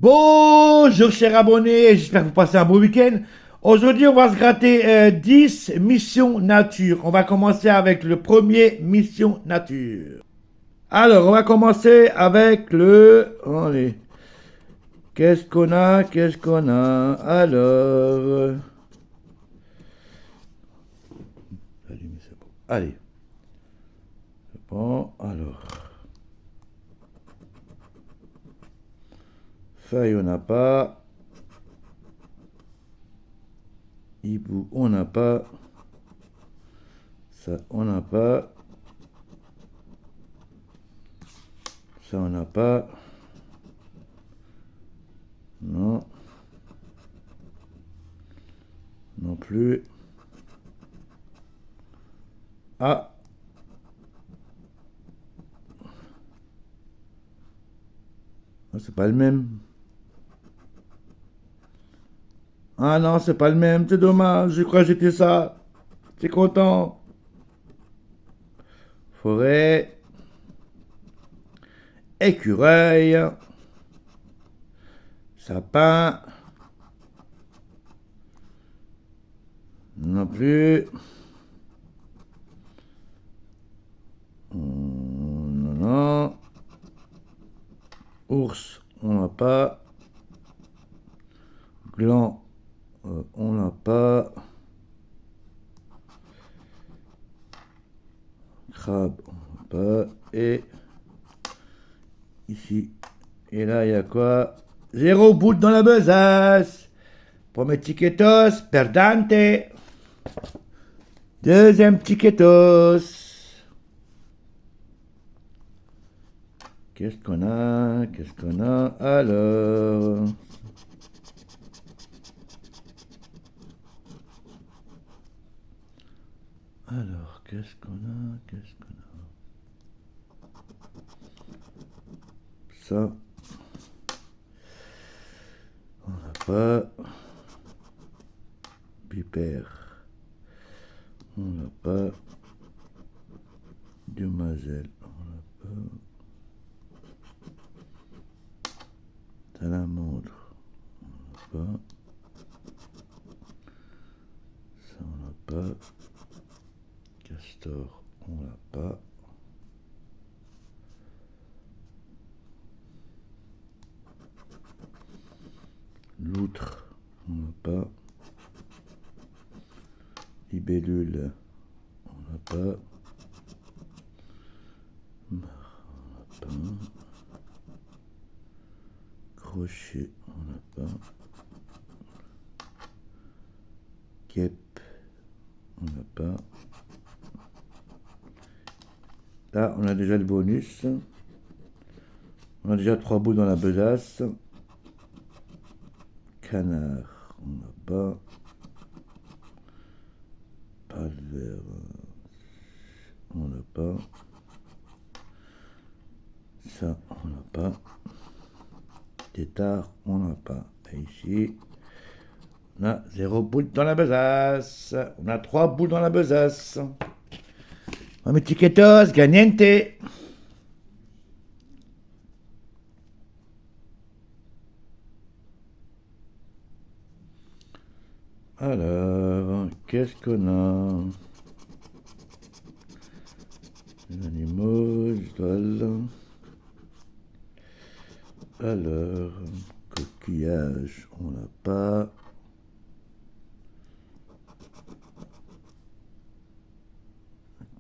Bonjour chers abonnés, j'espère que vous passez un beau week-end. Aujourd'hui on va se gratter 10 missions nature. On va commencer avec le premier mission nature. Alors on va commencer avec le... Allez. Qu'est-ce qu'on a? Alors... Allez. C'est bon, alors... Feuille on n'a pas. Hibou on n'a pas. Ça on n'a pas. Ça on n'a pas. Non. Non plus. Ah. C'est pas le même. Ah non, c'est pas le même. C'est dommage. Je crois que j'étais ça. T'es content. Forêt. Écureuil. Sapin. Non plus. Non, non. Ours, on n'a pas. Gland, on n'a pas. Crabe, on n'a pas. Et ici. Et là, il y a quoi? 0 bout dans la besace. Premier tiquetos, perdante. Deuxième tiquetos. Qu'est-ce qu'on a? Alors... qu'est-ce qu'on a? Ça. On n'a pas. Pipère. On n'a pas. Demoiselle. On n'a pas. Salamandre. On n'a pas. Ça on n'a pas. Castor. On n'a pas. Loutre. On n'a pas. Libellule. On n'a pas. On n'a pas. Crochet. On n'a pas. Guêpe. On n'a pas. Là, on a déjà le bonus. On a déjà 3 bouts dans la besace. Canard, on n'a pas. Palvert, on n'a pas. Ça, on n'a pas. Tétard, on n'a pas. Et ici, on a 0 boule dans la besace. On a 3 boules dans la besace. Mes tiquetos, gagnante. Alors, qu'est-ce qu'on a? Les animaux, étoiles. Alors, coquillage, on n'a pas.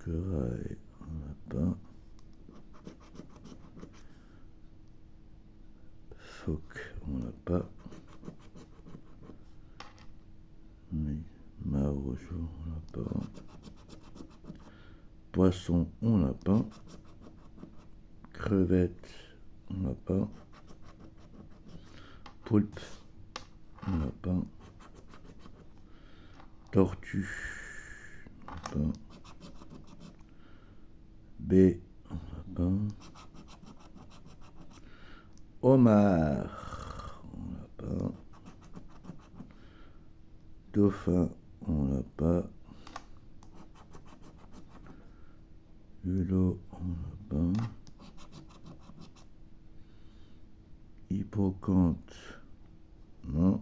Corail, on n'a pas. Phoque, on n'a pas. Marojo, on n'a pas. Poisson, on n'a pas. Crevette, on n'a pas. Poulpe, on n'a pas. Tortue, on n'a pas. B, on n'a pas. Homard, on n'a pas. Dauphin, on n'a pas. Hulot, on n'a pas. Hippocampe, non.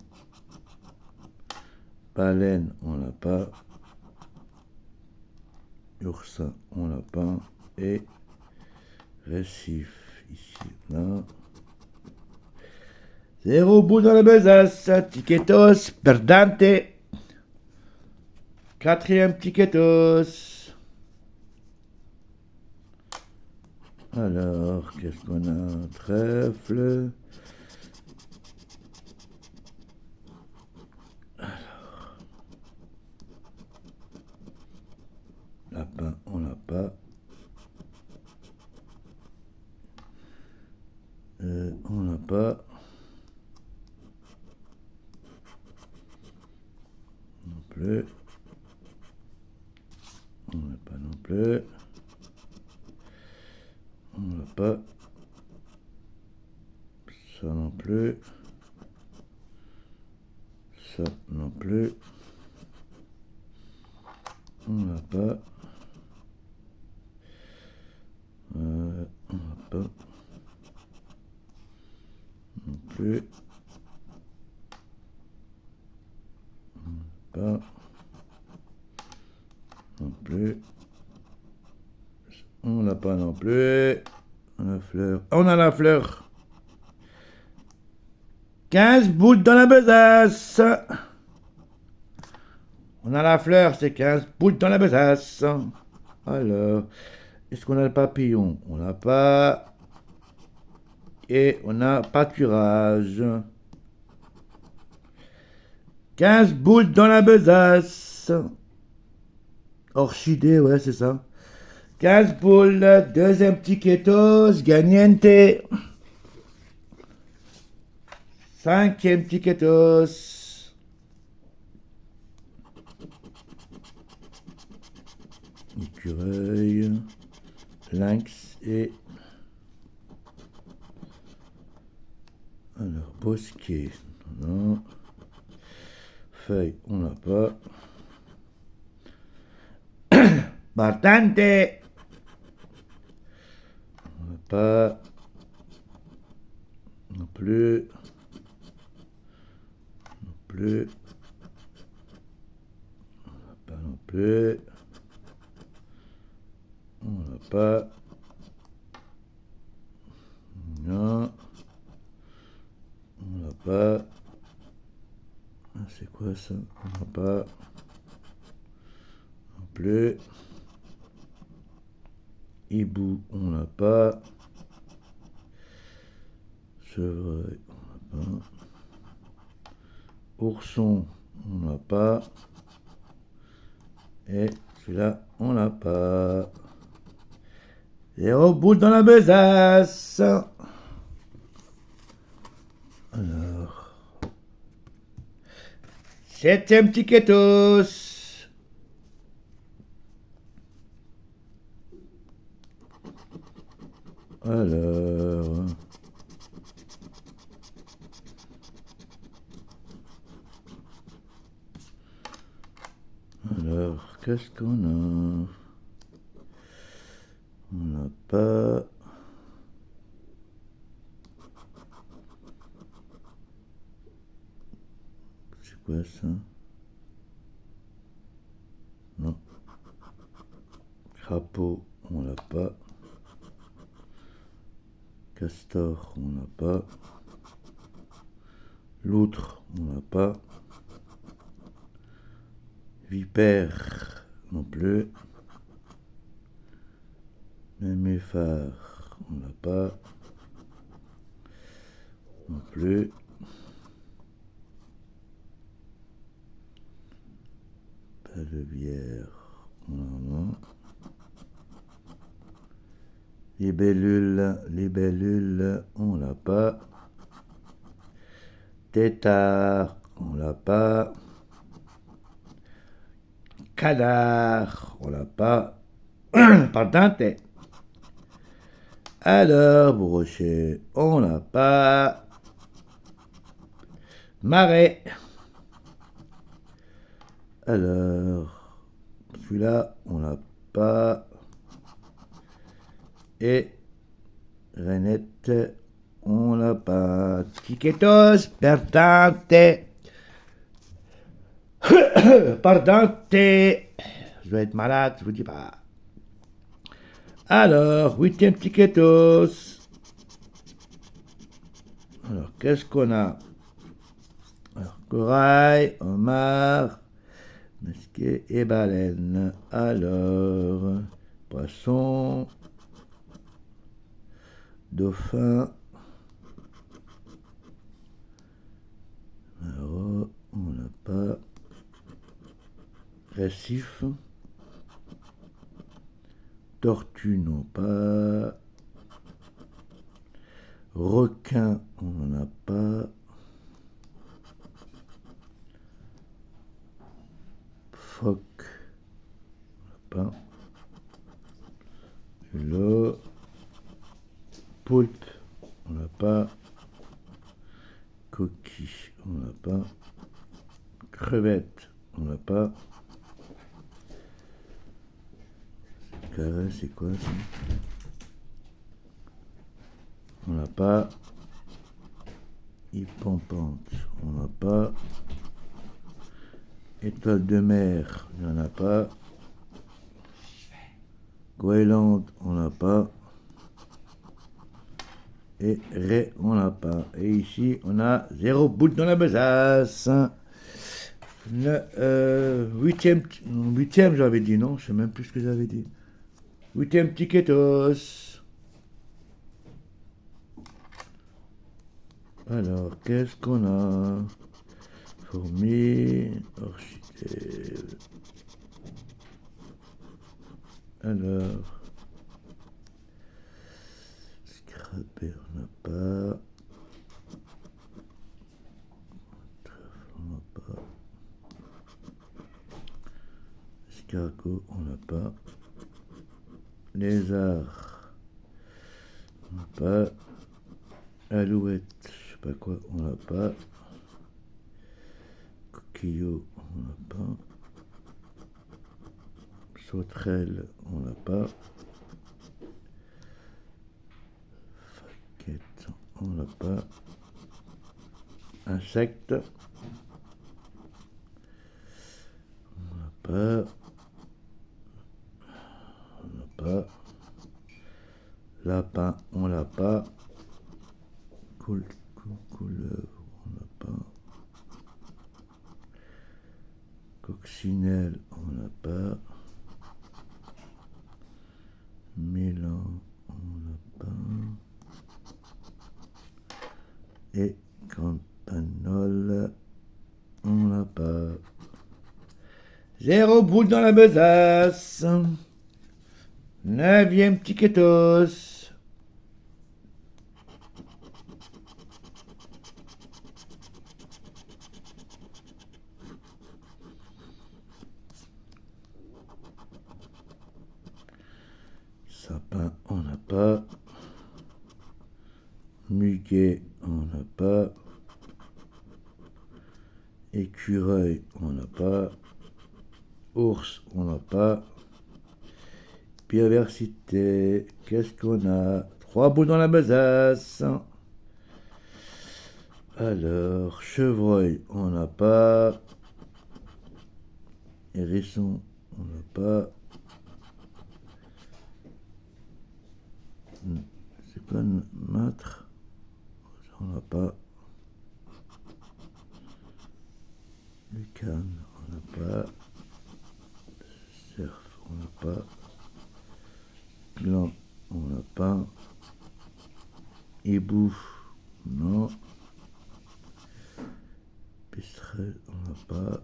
Baleine, on l'a pas. Oursin, on l'a pas. Et récif, ici, là. 0 bout dans la besace. Tiquetos, perdante. 4e tiquetos. Alors, qu'est-ce qu'on a? Trèfle. Alors. Lapin, on l'a pas. On l'a pas. Non plus. On l'a pas non plus. On l'a pas. Ça non plus. Ça non plus. On l'a pas. On l'a pas. Non plus. On l'a pas. Non plus. On l'a pas non plus. La fleur. On a la fleur. 15 boules dans la besace. On a la fleur, c'est 15 boules dans la besace. Alors, est-ce qu'on a le papillon? On l'a pas. Et on a pâturage. 15 boules dans la besace. Orchidée, ouais, c'est ça. 15 boules, deuxième tiquetos, gagnante. 5e tiquetos. Écureuil, lynx et... Alors, bosquet, non. Feuille, on l'a pas. Bartante. On l'a pas. Non plus. Non plus. On l'a pas non plus. On l'a pas. Non. On l'a pas. C'est quoi ça? On l'a pas. Non plus. Hibou, on l'a pas. Chevreuil, on l'a pas. Ourson, on l'a pas. Et celui-là, on l'a pas. 0 boule dans la besace. Alors. 7e tiquetos. Alors. Alors, qu'est-ce qu'on a? On n'a pas... C'est quoi ça? Non. Crapaud, on l'a pas. Castor, on l'a pas. Loutre, on l'a pas. Vipère, non plus. Nénuphar, on l'a pas. Non plus. Pas de bière, non. Libellule, on l'a pas. Tétard, on l'a pas. Canard, on l'a pas. Pardante. Alors, brochet, on l'a pas. Marais. Alors, celui-là, on l'a pas. Et Renette, on l'a pas. Tiquetos, perdante. Pardante. Je vais être malade, je vous dis pas. Alors, huitième tiquetos. Alors, qu'est-ce qu'on a? Alors, corail, homard, musqué et baleine. Alors, poisson, dauphin. Alors, on n'a pas. Récif. Tortue, non pas. Requin, on n'en a pas. Phoque, on n'a pas. Là. Poulpe, on n'a pas. Coquille, on n'a pas. Crevette, on n'a pas. Carré, c'est quoi ça? On n'a pas. Hippopampe, on n'a pas. Étoile de mer, il n'y en a pas. Groenland, on n'a pas. Et Ré, on n'a pas. Et ici, on a 0 boule dans la besace. Le huitième, j'avais dit, non? Je sais même plus ce que j'avais dit. Huitième tiquetos. Alors, qu'est-ce qu'on a? Fourmi, orchidée. Alors, scraper, on n'a pas. On n'a pas. Escargot, on n'a pas. Lézard, on n'a pas. Alouette, je sais pas quoi, on n'a pas. Coquillot, on n'a pas. Sauterelle, on n'a pas. Faquette, on n'a pas. Insecte, on n'a pas. On n'a pas. Lapin, on l'a pas. Couleuvre, on n'a pas. Coccinelle, on n'a pas. Milan, on n'a pas. Et campanole, on n'a pas. 0 boule dans la besace. 9e tiquetos. Sapin, on n'a pas. Muguet, on n'a pas. Écureuil, on n'a pas. Ours, on n'a pas. Biodiversité, qu'est-ce qu'on a? 3 bouts dans la besace. Alors, chevreuil, on n'a pas. Hérisson, on n'a pas. C'est quoi mâtre? On n'a pas. Lucane, on n'a pas. Cerf, on n'a pas. Gland, on n'a pas. Hibou, non. Pistrelle, on n'a pas.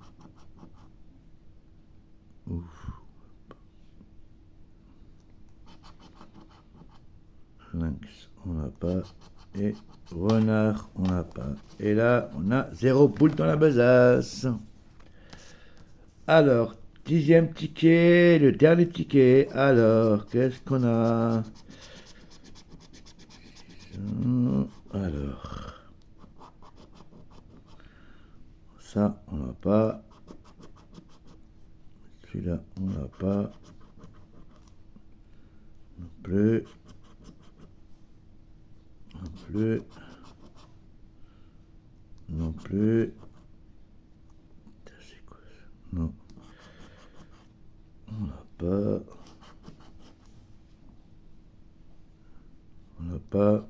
Ouf. Lynx, on n'a pas. Et renard, on n'a pas. Et là, on a 0 poule dans la besace. Alors, 10e ticket, le dernier ticket. Alors, qu'est-ce qu'on a? Alors, ça, on n'a pas. Celui-là, on n'a pas. Non plus. Non plus. Non plus. C'est quoi ça? Non. On n'a pas. On n'a pas.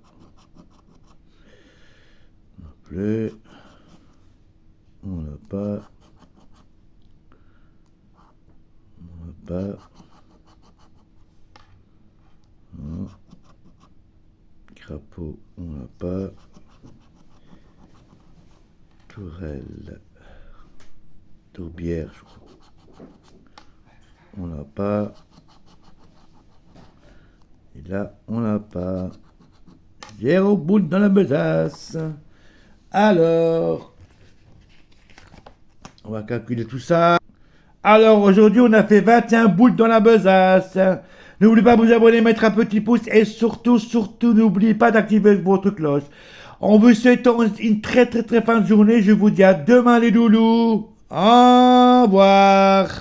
Non plus. On n'a pas. On n'a pas. Non. Crapaud, on n'a pas. Tourelle. Tourbière, je crois. On n'a pas. Et là, on n'a pas. 0 boule dans la besace. Alors, on va calculer tout ça. Alors, aujourd'hui, on a fait 21 boules dans la besace. N'oubliez pas de vous abonner, mettre un petit pouce et surtout, n'oubliez pas d'activer votre cloche. On vous souhaite une très fin de journée. Je vous dis à demain les loulous. Au revoir.